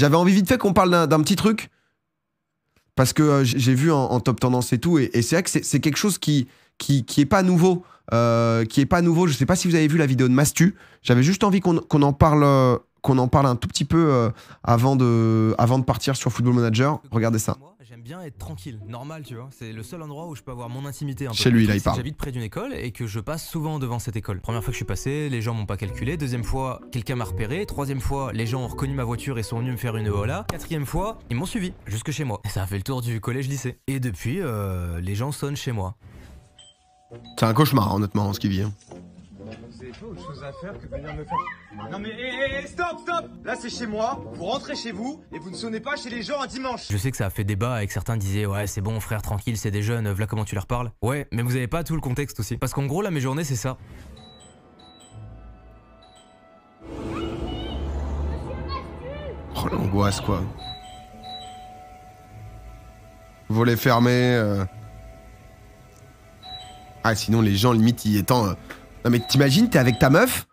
J'avais envie vite fait qu'on parle d'un petit truc. Parce que j'ai vu en top tendance et tout. Et c'est vrai que c'est quelque chose qui est pas nouveau. Qui est pas nouveau. Je sais pas si vous avez vu la vidéo de Mastu. J'avais juste envie qu'on en parle. Qu'on en parle un tout petit peu avant de partir sur Football Manager. Regardez ça. Moi, j'aime bien être tranquille, normal, tu vois. C'est le seul endroit où je peux avoir mon intimité. Un peu. Chez lui, là, il parle. J'habite près d'une école et que je passe souvent devant cette école. Première fois que je suis passé, les gens m'ont pas calculé. Deuxième fois, quelqu'un m'a repéré. Troisième fois, les gens ont reconnu ma voiture et sont venus me faire une hola. Quatrième fois, ils m'ont suivi jusque chez moi. Et ça a fait le tour du collège-lycée. Et depuis, les gens sonnent chez moi. C'est un cauchemar, honnêtement, ce qu'il vit. Vous avez pas autre chose à faire que venir me faire... Non mais stop. Là c'est chez moi, vous rentrez chez vous et vous ne sonnez pas chez les gens un dimanche. Je sais que ça a fait débat et que certains disaient ouais c'est bon frère tranquille c'est des jeunes, voilà comment tu leur parles. Ouais mais vous avez pas tout le contexte aussi. Parce qu'en gros là mes journées c'est ça. Oh l'angoisse quoi. Volet fermé. Ah sinon les gens limite ils étant... Non mais t'imagines t'es avec ta meuf,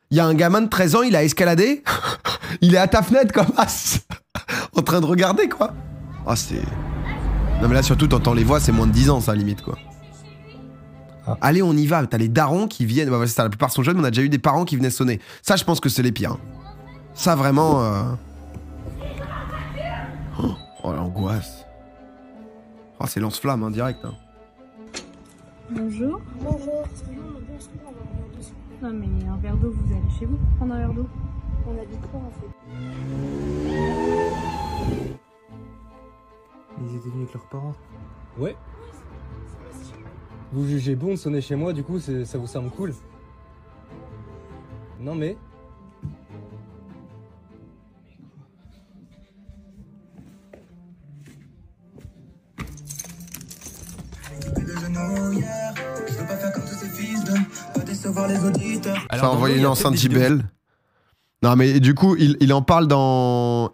il y a un gamin de 13 ans, il a escaladé, il est à ta fenêtre comme as, en train de regarder quoi. Ah c'est... Non mais là surtout t'entends les voix, c'est moins de 10 ans ça limite quoi. Ah. Allez on y va, t'as les darons qui viennent, bah, ça, la plupart sont jeunes mais on a déjà eu des parents qui venaient sonner. Ça je pense que c'est les pires. Ça vraiment... Oh l'angoisse. Oh c'est lance-flamme hein, direct hein. Bonjour. Bonjour. Non mais un verre d'eau, vous allez chez vous pour prendre un verre d'eau? On habite là en fait. Ils étaient venus avec leurs parents? Ouais. Vous jugez bon de sonner chez moi, du coup ça vous semble cool? Non mais... Ça a envoyé une enceinte JBL. Non mais du coup il en parle dans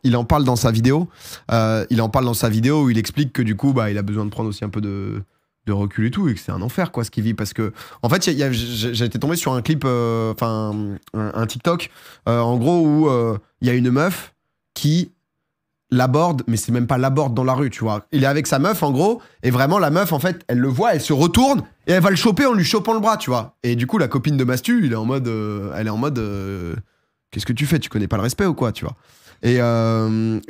sa vidéo. Il en parle dans sa vidéo où il explique que du coup bah il a besoin de prendre aussi un peu de recul et tout et que c'est un enfer quoi ce qu'il vit parce que en fait j'ai été tombé sur un clip un TikTok en gros où il y a une meuf qui l'aborde, mais c'est même pas l'aborde dans la rue, tu vois. Il est avec sa meuf, en gros, et vraiment, la meuf, en fait, elle le voit, elle se retourne, et elle va le choper en lui chopant le bras, tu vois. Et du coup, la copine de Mastu, elle est en mode... qu'est-ce que tu fais? Tu connais pas le respect ou quoi, tu vois. Et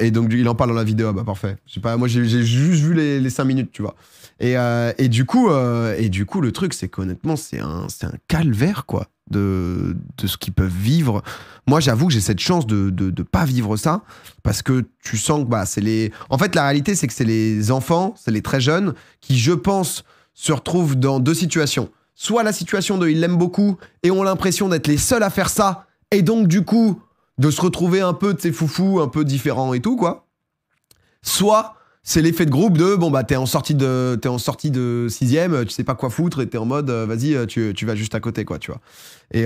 donc, il en parle dans la vidéo, bah parfait. Je sais pas, moi, j'ai juste vu les 5 minutes, tu vois. Et du coup, le truc, c'est qu'honnêtement, c'est un calvaire, quoi, de ce qu'ils peuvent vivre. Moi, j'avoue que j'ai cette chance de pas vivre ça, parce que tu sens que bah, c'est les... En fait, la réalité, c'est que c'est les enfants, c'est les très jeunes, qui, je pense, se retrouvent dans deux situations. Soit la situation de ils l'aiment beaucoup et ont l'impression d'être les seuls à faire ça, et donc, du coup, de se retrouver un peu de ces foufous, un peu différents et tout, quoi. Soit... c'est l'effet de groupe de, bon bah t'es en sortie de 6ème, tu sais pas quoi foutre et t'es en mode, vas-y, tu vas juste à côté, quoi, tu vois. Mais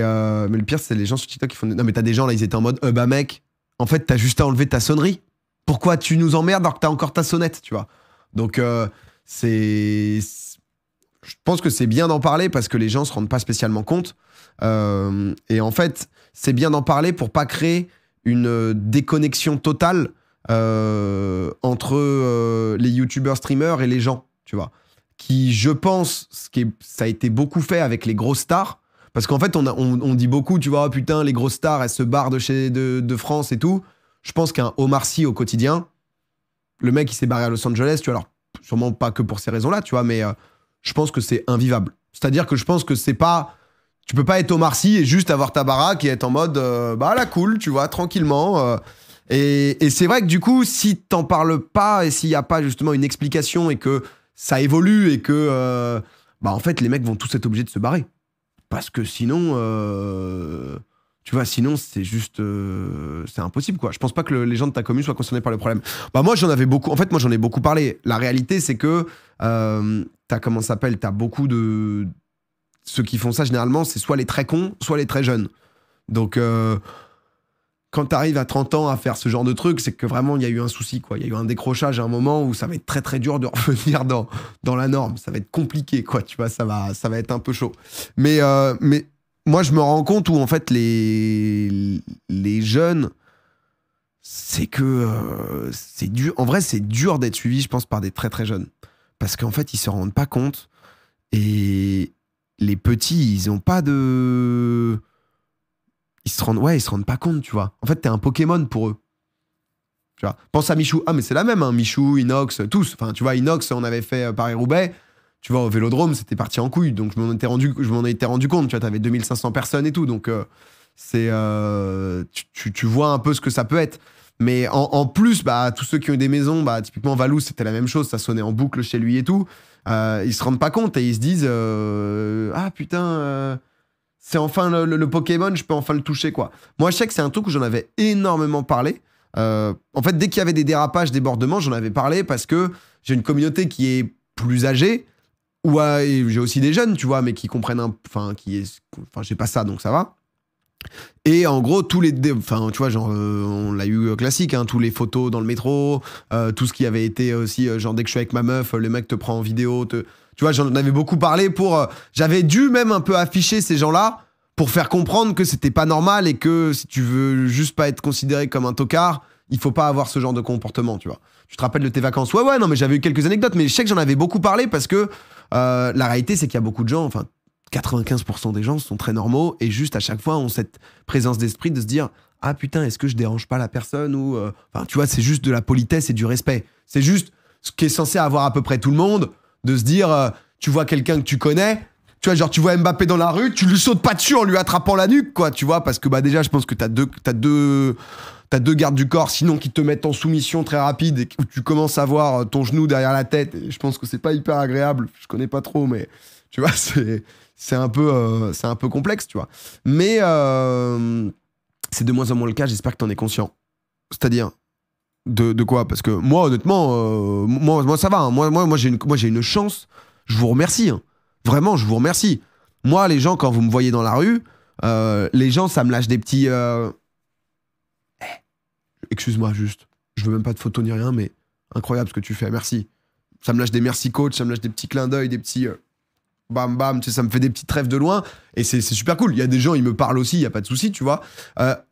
le pire, c'est les gens sur TikTok qui font... Non mais t'as des gens là, ils étaient en mode, bah mec, en fait t'as juste à enlever ta sonnerie. Pourquoi tu nous emmerdes alors que t'as encore ta sonnette, tu vois. Donc c'est... Je pense que c'est bien d'en parler parce que les gens se rendent pas spécialement compte. Et en fait, c'est bien d'en parler pour pas créer une déconnexion totale entre les youtubeurs streamers et les gens, tu vois, qui, je pense, ça a été beaucoup fait avec les grosses stars, parce qu'en fait, on dit beaucoup, tu vois, oh, putain, les grosses stars, elles se barrent de France et tout. Je pense qu'un Omar Sy au quotidien, le mec, il s'est barré à Los Angeles, tu vois, alors, sûrement pas que pour ces raisons-là, tu vois, mais je pense que c'est invivable. C'est-à-dire que je pense que c'est pas... Tu peux pas être Omar Sy et juste avoir ta baraque et être en mode, bah, la cool, tu vois, tranquillement... Et c'est vrai que du coup, si t'en parles pas et s'il y a pas justement une explication et que ça évolue et que, bah en fait, les mecs vont tous être obligés de se barrer. Parce que sinon, tu vois, sinon c'est juste, c'est impossible quoi. Je pense pas que les gens de ta commune soient concernés par le problème. Bah moi, j'en avais beaucoup. En fait, moi, j'en ai beaucoup parlé. La réalité, c'est que t'as beaucoup de ceux qui font ça généralement, c'est soit les très cons, soit les très jeunes. Donc quand t'arrives à 30 ans à faire ce genre de truc, c'est que vraiment, il y a eu un souci, quoi. Il y a eu un décrochage à un moment où ça va être très, très dur de revenir dans la norme. Ça va être compliqué, quoi. Tu vois, ça va être un peu chaud. Mais moi, je me rends compte où, en fait, les jeunes c'est que c'est dur. En vrai, c'est dur d'être suivi, je pense, par des très très jeunes. Parce qu'en fait, ils se rendent pas compte. Et les petits, ils ont pas de... ils se rendent pas compte, tu vois. En fait, t'es un Pokémon pour eux. Tu vois. Pense à Michou. Ah, mais c'est la même, hein. Michou, Inox, tous. Enfin, tu vois, Inox, on avait fait Paris-Roubaix. Tu vois, au Vélodrome, c'était parti en couille. Donc, je m'en étais rendu compte. Tu vois, t'avais 2500 personnes et tout. Donc, tu vois un peu ce que ça peut être. Mais en plus, bah, tous ceux qui ont eu des maisons, bah, typiquement Valou, c'était la même chose. Ça sonnait en boucle chez lui et tout. Ils se rendent pas compte et ils se disent ah putain, c'est enfin le Pokémon, je peux enfin le toucher, quoi. Moi, je sais que c'est un truc où j'en avais énormément parlé. En fait, dès qu'il y avait des dérapages, débordements, j'en avais parlé parce que j'ai une communauté qui est plus âgée. Et j'ai aussi des jeunes, tu vois, mais qui comprennent enfin, j'ai pas ça, donc ça va. Et en gros, tu vois, genre, on l'a eu classique, hein, tous les photos dans le métro, tout ce qui avait été aussi, genre, dès que je suis avec ma meuf, le mec te prend en vidéo, tu vois, j'en avais beaucoup parlé j'avais dû même un peu afficher ces gens-là pour faire comprendre que c'était pas normal et que si tu veux juste pas être considéré comme un tocard, il faut pas avoir ce genre de comportement, tu vois. Tu te rappelles de tes vacances? Ouais, non, mais j'avais eu quelques anecdotes, mais je sais que j'en avais beaucoup parlé parce que la réalité, c'est qu'il y a beaucoup de gens, enfin, 95% des gens sont très normaux et juste à chaque fois ont cette présence d'esprit de se dire ah putain, est-ce que je dérange pas la personne ou enfin, tu vois, c'est juste de la politesse et du respect. C'est juste ce qui est censé avoir à peu près tout le monde, de se dire tu vois quelqu'un que tu connais, tu vois, genre tu vois Mbappé dans la rue, tu lui sautes pas dessus en lui attrapant la nuque, quoi, tu vois, parce que bah déjà je pense que t'as deux gardes du corps, sinon qui te mettent en soumission très rapide et où tu commences à voir ton genou derrière la tête. Et je pense que c'est pas hyper agréable. Je connais pas trop, mais tu vois, c'est un peu complexe, tu vois. Mais c'est de moins en moins le cas. J'espère que t'en es conscient. C'est-à-dire de quoi? Parce que moi, honnêtement, moi ça va. Hein. Moi j'ai une chance. Je vous remercie. Hein. Vraiment, je vous remercie. Moi, les gens, quand vous me voyez dans la rue, les gens, ça me lâche des petits. Excuse-moi, juste. Je veux même pas de photo ni rien, mais incroyable ce que tu fais. Merci. Ça me lâche des merci coach, ça me lâche des petits clins d'œil, des petits bam bam, tu sais, ça me fait des petits trêves de loin et c'est super cool. Il y a des gens, ils me parlent aussi, il y a pas de souci, tu vois.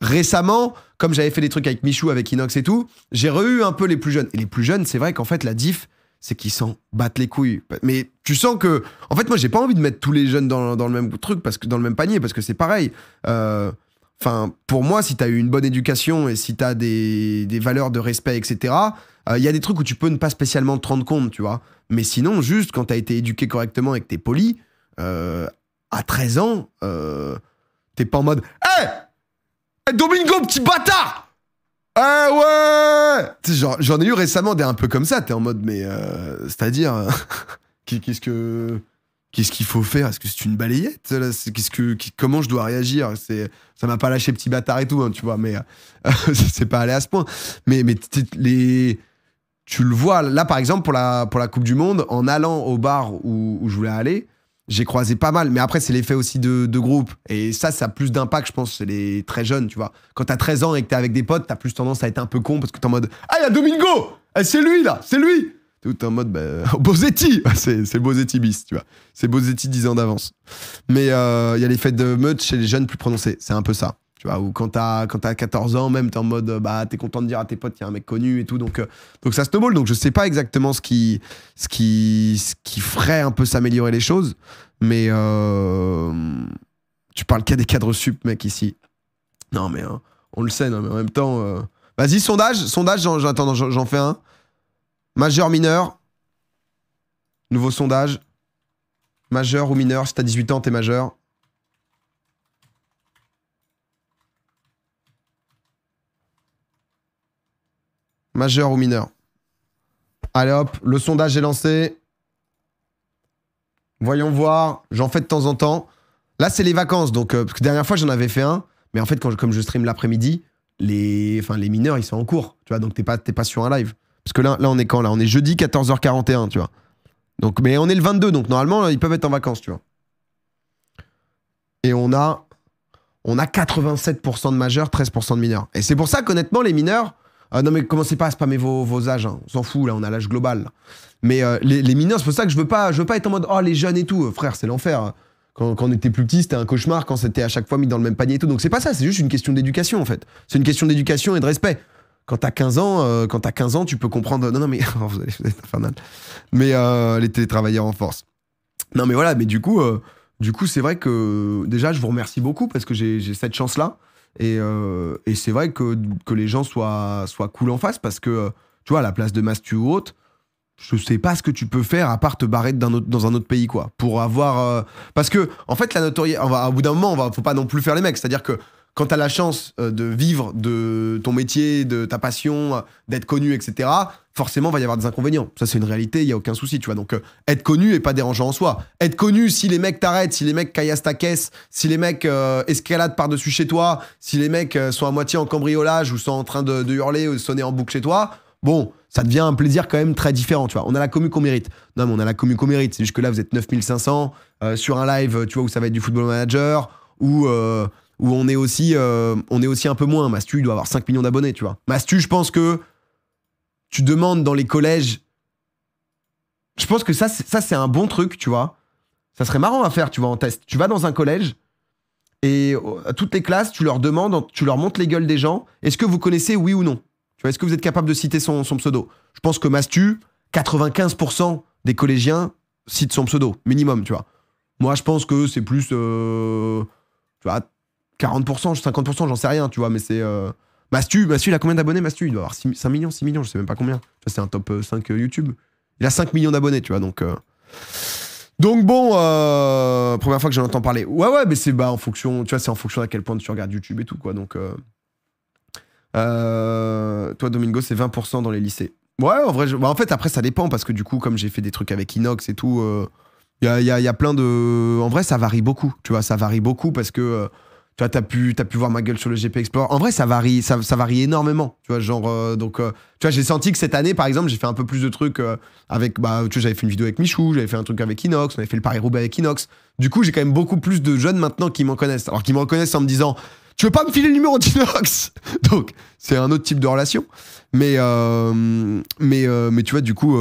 Récemment, comme j'avais fait des trucs avec Michou, avec Inox et tout, j'ai eu un peu les plus jeunes. Et les plus jeunes, c'est vrai qu'en fait, la diff, c'est qu'ils s'en battent les couilles. Mais tu sens que, en fait, moi, j'ai pas envie de mettre tous les jeunes dans le même truc, dans le même panier, parce que c'est pareil. Enfin, pour moi, si t'as eu une bonne éducation et si t'as des valeurs de respect, etc., il y a des trucs où tu peux ne pas spécialement te rendre compte, tu vois. Mais sinon, juste quand t'as été éduqué correctement et que t'es poli, à 13 ans, t'es pas en mode « Hey, Domingo, petit bâtard !» Ouais. Tu sais, j'en ai eu récemment des un peu comme ça. T'es en mode, mais c'est-à-dire, qu'est-ce qu'il faut faire? Est-ce que c'est une balayette là? Comment je dois réagir? Ça m'a pas lâché petit bâtard et tout, hein, tu vois, mais c'est pas allé à ce point. Mais tu le vois, là par exemple, pour la Coupe du Monde, en allant au bar où je voulais aller, j'ai croisé pas mal. Mais après, c'est l'effet aussi de groupe. Et ça a plus d'impact, je pense, chez les très jeunes, tu vois. Quand t'as 13 ans et que t'es avec des potes, t'as plus tendance à être un peu con parce que t'es en mode « Ah, il y a Domingo! C'est lui, là! C'est lui !» Tout en mode Bozetti, c'est Bozetti bis, tu vois. C'est Bozetti 10 ans d'avance. Mais il y a l'effet de meute chez les jeunes plus prononcé. C'est un peu ça. Tu vois, ou quand t'as 14 ans, même, t'es en mode, t'es content de dire à tes potes qu'il y a un mec connu et tout. Donc ça snowball. Donc je sais pas exactement ce qui ferait un peu s'améliorer les choses. Mais tu parles qu'à des cadres sup, mec, ici. Non, mais on le sait, non, mais en même temps. Vas-y, sondage, j'en fais un. Majeur, mineur. Nouveau sondage. Majeur ou mineur, si t'as 18 ans, t'es majeur. Majeur ou mineur. Allez hop, le sondage est lancé. Voyons voir. J'en fais de temps en temps. Là, c'est les vacances. Donc, parce que dernière fois, j'en avais fait un. Mais en fait, comme je stream l'après-midi, les mineurs, ils sont en cours. Tu vois, donc t'es pas sur un live. Parce que là, on est quand là? On est jeudi 14h41, tu vois. Donc, mais on est le 22, donc normalement, ils peuvent être en vacances, tu vois. Et on a 87% de majeurs, 13% de mineurs. Et c'est pour ça qu'honnêtement, les mineurs... non mais commencez pas à spammer vos âges, hein. On s'en fout, là, on a l'âge global. Là. Mais les mineurs, c'est pour ça que je veux pas être en mode « Oh, les jeunes et tout. » Frère, c'est l'enfer. Quand on était plus petit, c'était un cauchemar quand c'était à chaque fois mis dans le même panier et tout. Donc c'est pas ça, c'est juste une question d'éducation, en fait. C'est une question d'éducation et de respect. Quand t'as 15 ans, tu peux comprendre. Non, mais vous êtes infernal. Mais les télétravailleurs en force. Non, mais voilà, mais du coup, c'est vrai que déjà, je vous remercie beaucoup parce que j'ai cette chance-là. Et c'est vrai que les gens soient cool en face parce que, tu vois, à la place de Mastu ou autre, je sais pas ce que tu peux faire à part te barrer dans un autre pays, quoi. Pour avoir. Parce que, en fait, la notoriété. Au bout d'un moment, faut pas non plus faire les mecs. C'est-à-dire que quand t'as la chance de vivre de ton métier, de ta passion, d'être connu, etc., forcément, il va y avoir des inconvénients. Ça, c'est une réalité, il n'y a aucun souci, tu vois. Donc, être connu est pas dérangeant en soi. Être connu, si les mecs t'arrêtent, si les mecs caillassent ta caisse, si les mecs escaladent par-dessus chez toi, si les mecs sont à moitié en cambriolage ou sont en train de hurler ou de sonner en boucle chez toi, bon, ça devient un plaisir quand même très différent, tu vois. On a la commu qu'on mérite. Non, mais on a la commu qu'on mérite. C'est juste que là, vous êtes 9500 sur un live, tu vois, où ça va être du Football Manager, où on est aussi un peu moins. Mastu, il doit avoir 5 millions d'abonnés, tu vois. Mastu, je pense que tu demandes dans les collèges. Je pense que ça, c'est un bon truc, tu vois. Ça serait marrant à faire, tu vois, en test. Tu vas dans un collège et à toutes les classes, tu leur demandes, tu leur montres les gueules des gens. Est-ce que vous connaissez, oui ou non? Tu vois, est-ce que vous êtes capable de citer son pseudo? Je pense que Mastu, 95% des collégiens citent son pseudo, minimum, tu vois. Moi, je pense que c'est plus, tu vois, 40%, 50%, j'en sais rien, tu vois, mais c'est... Mastu, il a combien d'abonnés, Mastu? Il doit avoir 5 millions, 6 millions, je sais même pas combien. C'est un top 5 YouTube. Il a 5 millions d'abonnés, tu vois, donc... Donc bon, première fois que j'en entends parler. Ouais, mais c'est en fonction, tu vois, c'est en fonction à quel point tu regardes YouTube et tout, quoi, donc... toi, Domingo, c'est 20% dans les lycées. Ouais, en vrai, en fait, après, ça dépend, parce que du coup, comme j'ai fait des trucs avec Inox et tout, y a plein de... En vrai, ça varie beaucoup, tu vois, ça varie beaucoup, parce que... tu vois, t'as pu voir ma gueule sur le GP Explorer. En vrai, ça varie énormément. Tu vois, genre, donc, tu vois, j'ai senti que cette année, par exemple, j'ai fait un peu plus de trucs avec, tu vois, j'avais fait une vidéo avec Michou, j'avais fait un truc avec Inox, on avait fait le Paris-Roubaix avec Inox. Du coup, j'ai quand même beaucoup plus de jeunes maintenant qui m'en connaissent. Alors, qui me reconnaissent en me disant, tu veux pas me filer le numéro d'Inox? Donc, c'est un autre type de relation. Mais tu vois, du coup,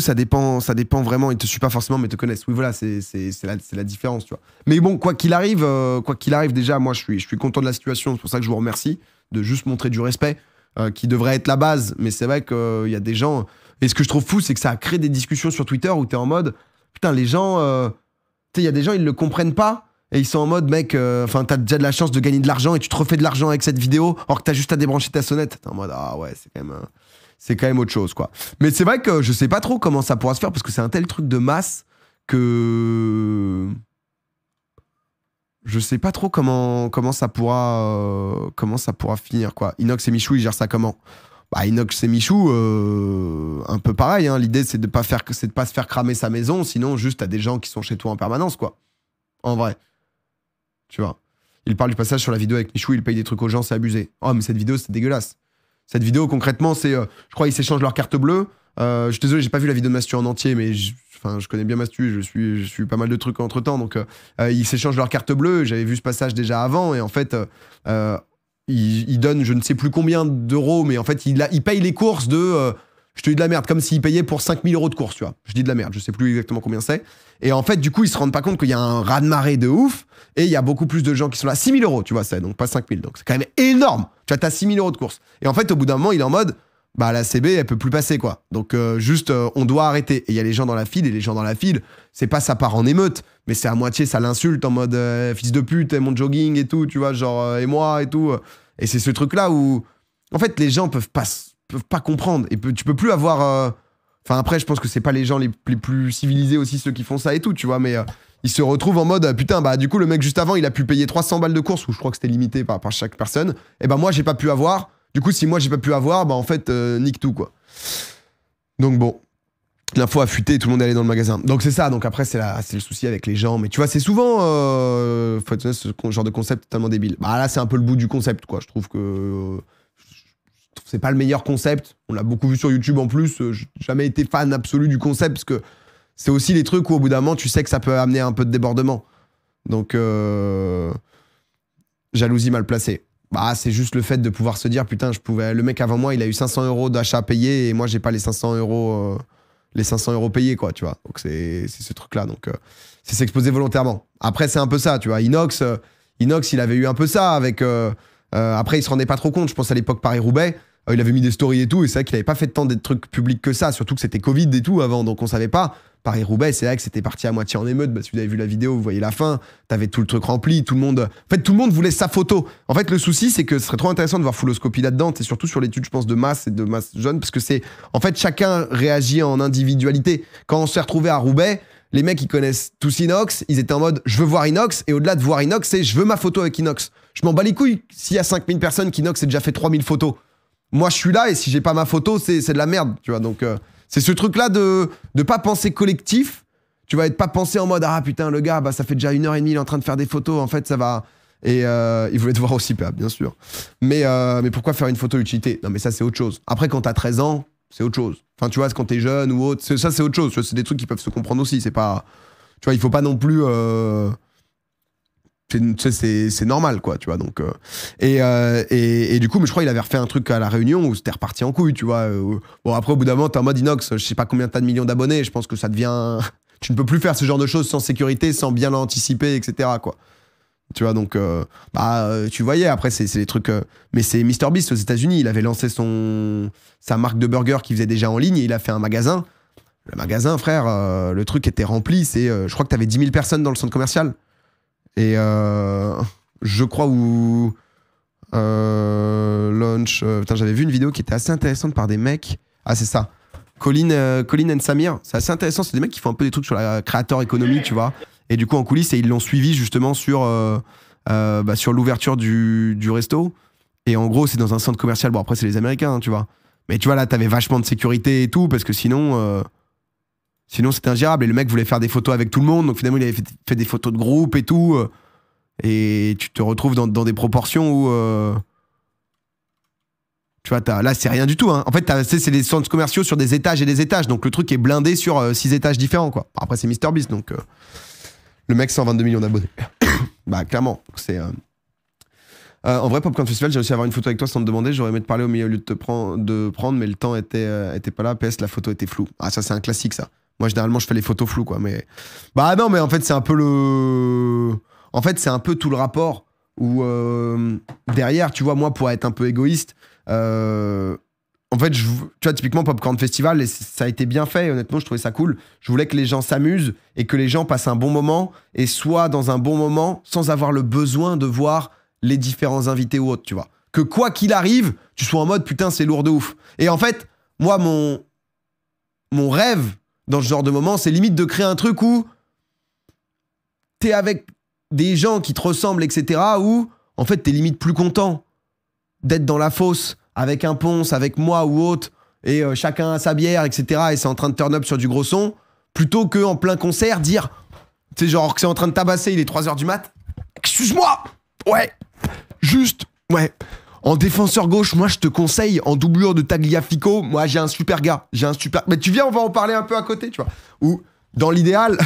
ça dépend vraiment. Ils te suivent pas forcément, mais te connaissent. Oui, voilà, c'est la différence, tu vois. Mais bon, quoi qu'il arrive, déjà, moi, je suis content de la situation. C'est pour ça que je vous remercie de juste montrer du respect, qui devrait être la base. Mais c'est vrai qu'il y a des gens... Et ce que je trouve fou, c'est que ça a créé des discussions sur Twitter où t'es en mode... Putain, les gens... tu sais, il y a des gens, ils le comprennent pas. Et ils sont en mode, mec, t'as déjà de la chance de gagner de l'argent et tu te refais de l'argent avec cette vidéo, alors que t'as juste à débrancher ta sonnette. T'es en mode, ah ouais, c'est quand même autre chose, quoi. Mais c'est vrai que je sais pas trop comment ça pourra se faire parce que c'est un tel truc de masse que je sais pas trop comment ça pourra finir, quoi. Inox et Michou, ils gèrent ça comment? Bah, Inox et Michou, un peu pareil, hein. L'idée, c'est de pas se faire cramer sa maison, sinon juste t'as des gens qui sont chez toi en permanence, quoi. En vrai. Tu vois. Il parle du passage sur la vidéo avec Michou, il paye des trucs aux gens, c'est abusé. Oh, mais cette vidéo, c'est dégueulasse. Cette vidéo, concrètement, c'est... je crois qu'ils s'échangent leur carte bleue. Je suis désolé, j'ai pas vu la vidéo de Mastu en entier, mais je connais bien Mastu, je suis pas mal de trucs entre-temps. Donc, ils s'échangent leur carte bleue. J'avais vu ce passage déjà avant. Et en fait, il donne je ne sais plus combien d'euros, mais en fait, il paye les courses de... je te dis de la merde, comme s'il payait pour 5000 € de course, tu vois. Je dis de la merde, je sais plus exactement combien c'est. Et en fait, du coup, ils se rendent pas compte qu'il y a un raz-de-marée de ouf. Et il y a beaucoup plus de gens qui sont là. 6000 €, tu vois, c'est donc pas 5000. Donc c'est quand même énorme. Tu vois, t'as 6000 € de course. Et en fait, au bout d'un moment, il est en mode, bah, la CB, elle peut plus passer, quoi. Donc, on doit arrêter. Et il y a les gens dans la file, et les gens dans la file, c'est pas ça part en émeute, mais c'est à moitié, ça l'insulte en mode, fils de pute, mon jogging et tout, tu vois, genre, et moi et tout. Et c'est ce truc-là où, en fait, les gens peuvent pas comprendre. Et tu peux plus avoir. Enfin, après, je pense que c'est pas les gens les plus civilisés aussi, ceux qui font ça et tout, tu vois, mais ils se retrouvent en mode, putain, bah, du coup, le mec juste avant, il a pu payer 300 balles de course, ou je crois que c'était limité par chaque personne. Et bah, moi, j'ai pas pu avoir. Du coup, si moi, j'ai pas pu avoir, bah, en fait, nique tout, quoi. Donc, bon. L'info a fuité, tout le monde est allé dans le magasin. Donc, c'est ça. Donc, après, c'est le souci avec les gens. Mais tu vois, c'est souvent ce genre de concept totalement débile. Bah, là, c'est un peu le bout du concept, quoi. Je trouve que. C'est pas le meilleur concept. On l'a beaucoup vu sur YouTube en plus. J'ai jamais été fan absolu du concept parce que c'est aussi les trucs où au bout d'un moment, tu sais que ça peut amener un peu de débordement. Donc, jalousie mal placée. Bah, c'est juste le fait de pouvoir se dire, putain, le mec avant moi, il a eu 500 € d'achat payé et moi, j'ai pas les 500 €, payés, quoi, tu vois. Donc, c'est ce truc-là. Donc, c'est s'exposer volontairement. Après, c'est un peu ça, tu vois. Inox, il avait eu un peu ça avec Après, il se rendait pas trop compte. Je pense à l'époque Paris-Roubaix, il avait mis des stories et tout, et c'est vrai qu'il avait pas fait tant de trucs publics que ça, surtout que c'était Covid et tout avant, donc on savait pas. Paris-Roubaix, c'est vrai que c'était parti à moitié en émeute. Bah, si vous avez vu la vidéo, vous voyez la fin. T'avais tout le truc rempli, tout le monde. En fait, tout le monde voulait sa photo. En fait, le souci, c'est que ce serait trop intéressant de voir Fulloscopy là-dedans. C'est surtout sur l'étude, je pense, de masse et de masse jeune, parce que c'est. En fait, chacun réagit en individualité. Quand on s'est retrouvé à Roubaix, les mecs, ils connaissent tous Inox. Ils étaient en mode, je veux voir Inox. Et au-delà de voir Inox, c'est, je veux ma photo avec Inox. Je m'en bats les couilles. S'il y a 5000 personnes, qu'Inox ait déjà fait 3000 photos. Moi, je suis là, et si j'ai pas ma photo, c'est de la merde, tu vois. Donc, c'est ce truc-là de pas penser collectif. Tu vas être pas pensé en mode, ah putain, le gars, bah, ça fait déjà 1h30, il est en train de faire des photos, en fait, ça va. Et il voulait te voir aussi, bien sûr. Mais pourquoi faire une photo utilité? Non, mais ça, c'est autre chose. Après, quand t'as 13 ans, c'est autre chose. Enfin, tu vois, quand t'es jeune ou autre, ça, c'est autre chose. C'est des trucs qui peuvent se comprendre aussi. C'est pas. Tu vois, il faut pas non plus. C'est normal, quoi, tu vois. Donc, et du coup, mais je crois qu'il avait refait un truc à La Réunion où c'était reparti en couille, tu vois. Bon, après, au bout d'un moment, t'es en mode Inox, je sais pas combien t'as de millions d'abonnés, je pense que ça devient. Tu ne peux plus faire ce genre de choses sans sécurité, sans bien l'anticiper, etc., quoi. Tu vois, donc, tu voyais, après, c'est des trucs. Mais c'est MrBeast aux États-Unis, il avait lancé sa marque de burger qu'il faisait déjà en ligne et il a fait un magasin. Le magasin, frère, le truc était rempli. Je crois que t'avais 10 000 personnes dans le centre commercial. Et je crois où. Launch. Putain, j'avais vu une vidéo qui était assez intéressante par des mecs. Ah, c'est ça. Colin and Samir, c'est assez intéressant. C'est des mecs qui font un peu des trucs sur la creator economy, tu vois. Et du coup, en coulisses, et ils l'ont suivi justement sur l'ouverture du resto. Et en gros, c'est dans un centre commercial. Bon, après, c'est les Américains, hein, tu vois. Mais tu vois, là, t'avais vachement de sécurité et tout, parce que sinon c'était ingérable. Et le mec voulait faire des photos avec tout le monde. Donc finalement, il avait fait des photos de groupe et tout. Et tu te retrouves dans des proportions où. Tu vois, là, c'est rien du tout. Hein. En fait, c'est des centres commerciaux sur des étages et des étages. Donc, le truc est blindé sur 6 étages différents, quoi. Après, c'est MrBeast, donc... le mec, 122 millions d'abonnés. Bah, clairement. C'est... en vrai, Popcorn Festival, j'ai réussi à avoir une photo avec toi sans te demander. J'aurais aimé te parler au milieu de prendre, mais le temps était pas là. PS, la photo était floue. Ah, ça, c'est un classique, ça. Moi, généralement, je fais les photos floues, quoi. Mais... Bah, non, mais en fait, c'est un peu le... En fait, c'est un peu tout le rapport où... derrière, tu vois, moi, pour être un peu égoïste... en fait, tu vois, typiquement Popcorn Festival, et ça a été bien fait, honnêtement, je trouvais ça cool. Je voulais que les gens s'amusent et que les gens passent un bon moment et soient dans un bon moment sans avoir le besoin de voir les différents invités ou autres, tu vois. Que quoi qu'il arrive, tu sois en mode putain, c'est lourd de ouf. Et en fait, moi, mon rêve dans ce genre de moment, c'est limite de créer un truc où t'es avec des gens qui te ressemblent, etc., où en fait, t'es limite plus content d'être dans la fosse avec un Ponce, avec moi ou autre, et chacun a sa bière, etc., et c'est en train de turn up sur du gros son, plutôt qu'en plein concert, dire, tu sais, genre que c'est en train de tabasser, il est 3h du mat, excuse-moi, ouais, juste, ouais, en défenseur gauche, moi je te conseille, en doublure de Tagliafico, moi j'ai un super gars, mais tu viens, on va en parler un peu à côté, tu vois, ou dans l'idéal,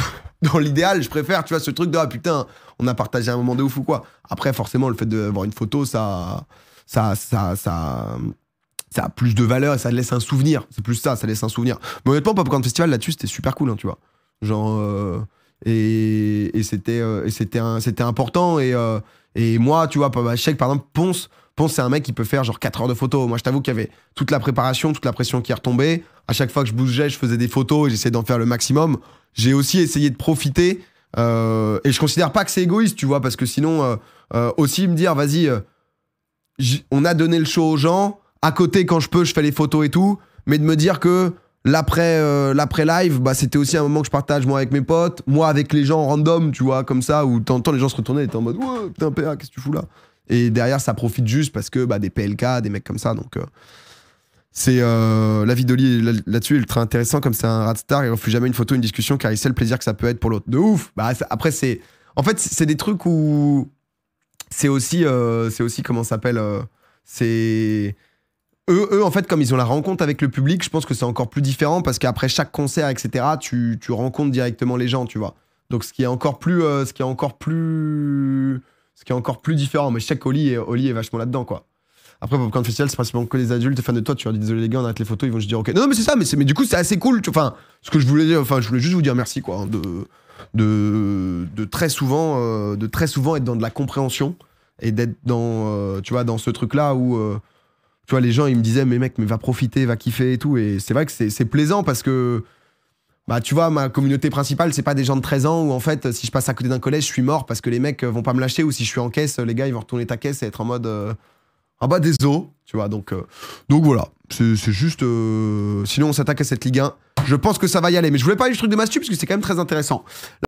je préfère, tu vois, ce truc de, ah putain, on a partagé un moment de ouf ou quoi. Après, forcément, le fait d'avoir une photo, ça a plus de valeur et ça laisse un souvenir. C'est plus ça laisse un souvenir. Mais honnêtement, Popcorn Festival là-dessus, c'était super cool, hein, tu vois. Genre, et c'était important. Et moi, tu vois, je sais que par exemple, Ponce, c'est un mec qui peut faire genre 4 heures de photos. Moi, je t'avoue qu'il y avait toute la préparation, toute la pression qui est retombée. À chaque fois que je bougeais, je faisais des photos et j'essayais d'en faire le maximum. J'ai aussi essayé de profiter. Et je considère pas que c'est égoïste, tu vois, parce que sinon, aussi me dire, vas-y, on a donné le show aux gens. À côté, quand je peux, je fais les photos et tout. Mais de me dire que l'après-live, bah, c'était aussi un moment que je partage moi avec mes potes, moi avec les gens random, tu vois, comme ça, où t'entends les gens se retourner et t'es en mode, ouais, putain, PA, qu'est-ce que tu fous là? Et derrière, ça profite juste parce que bah, des PLK, des mecs comme ça. Donc, c'est l'avis d'Oli là-dessus est ultra intéressant. Comme c'est un radstar, il refuse jamais une photo, une discussion, car il sait le plaisir que ça peut être pour l'autre. De ouf! Bah, après, c'est. En fait, c'est des trucs où. C'est aussi comment ça s'appelle c'est. Eux, en fait, comme ils ont la rencontre avec le public, je pense que c'est encore plus différent parce qu'après chaque concert, etc., tu rencontres directement les gens, tu vois. Donc, ce qui est encore plus différent. Mais je sais qu'Oli est vachement là-dedans, quoi. Après, Popcorn Festival, c'est principalement que les adultes fans de toi. Tu leur dis désolé les gars, on arrête les photos, ils vont juste dire ok. Non, mais c'est ça, mais du coup, c'est assez cool. Enfin, ce que je voulais dire, je voulais juste vous dire merci, quoi. De très souvent être dans de la compréhension et d'être dans, tu vois, dans ce truc-là où, tu vois, les gens, ils me disaient, mais mec, mais va profiter, va kiffer et tout. Et c'est vrai que c'est plaisant parce que, bah, tu vois, ma communauté principale, c'est pas des gens de 13 ans où, en fait, si je passe à côté d'un collège, je suis mort parce que les mecs vont pas me lâcher, ou si je suis en caisse, les gars, ils vont retourner ta caisse et être en mode, ah bah, des os, tu vois. Donc voilà, c'est juste. Sinon, on s'attaque à cette Ligue 1. Je pense que ça va y aller. Mais je voulais parler du truc de Mastu parce que c'est quand même très intéressant.